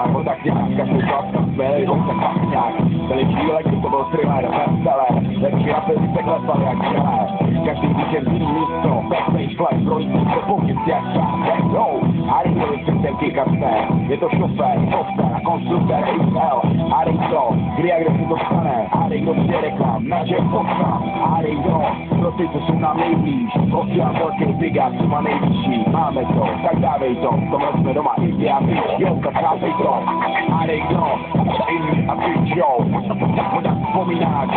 jako tak nějak, každou klasku směli, kousek pasňák. Byli chvíle, kdy to byl thriller, bestseller, lepší rapeři se klepali jak čelé. Každý víkend jiný místo, backstage flash, prolítí se pokyt jak let's go. Harry byli přecenky kasné, je to šofér, software, konstruktér XL. Harry to, kdy a kde si to stane, Harry kdo si reklam, na Jack Foxa. Harry kdo, pro ty, co jsou nám nejblíž, posílám velký biga, co má nejvyšší. Máme to, tak dávej to, v tomhle jsme doma, India, bitch, jo, tak chápej to. Harry kdo, India, bitch, jo, možná vzpomínáš,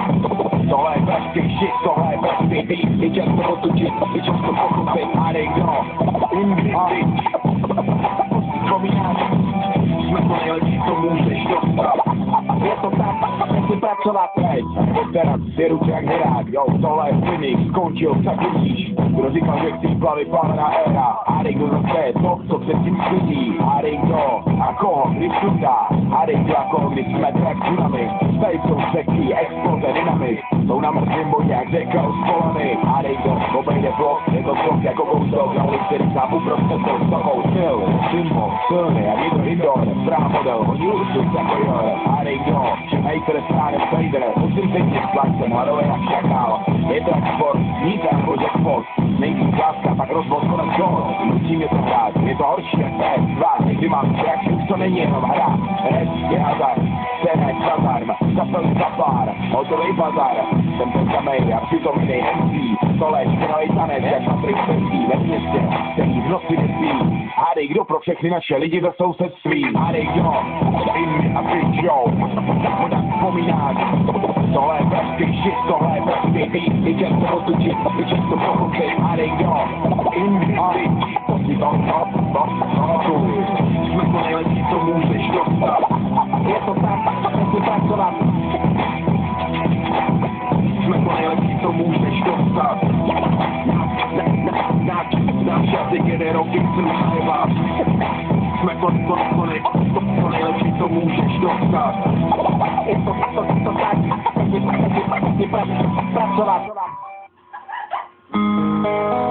tohle je pražský shit, tohle je pražský beat, i čas to otočit, i čas to pochopit. Harry kdo, India, bitch, vzpomínáš, jsme to nejlepší, co můžeš dostat. Je to tak, nechci pracovat teď, teraz je ruce jak hrát, jo, tohle je Phoenix, skončil, tak vidíš. Kdo říkal, že chci plavit plavená éra, Harry kdo zase to, co předtím slidí. Harry kdo a koho, když sundá, Harry kdo a koho, když jsme track tsunami. Tady jsou sexy, exploze, dynamit, jsou na mrtvým bodě jak řeka rozpolany. Harry kdo obejde blok, je to blok jako kousok, na ulici říkám uprostřed to s tobou styl. Symbol, silný, jak je to indoor, strán model, hodí určit jako jor. Harry kdo, že hejter stáne fejder, musím pěkně splačen, hladové jak šakál. Je to jak sport, nic jako jackpot, nejvíc láska, tak rozvod konec gól. Nutí mě to hrát, je to horší jak PS2, někdy mám track, už to není jenom hra. Rap je hazard, scéna je kazarm, kapely za pár, hotovej bazar. Jsem ten samej a přitom jiný MC, tohle je špinavý tanec, jak Patrik Spencí ve městě, který v noci nespí. Harry kdo pro všechny naše lidi ze sousedství. Harry kdo, in a bitch yo, možná vzpomínáš, tohle je pražský shit, tohle je pražský beat, i čas to otočit, i čas to pochopit. Harry kdo, in a bitch, to si to pamatuj, jsme to nejlepší, co můžeš dostat. Je to tak, nechci pracovat, jsme to nejlepší, co můžeš dostat. Náš jazyk jede roky, sluchaj vás. Jsme to nejlepší, co můžeš dostat. Je to tak, nechci pracovat.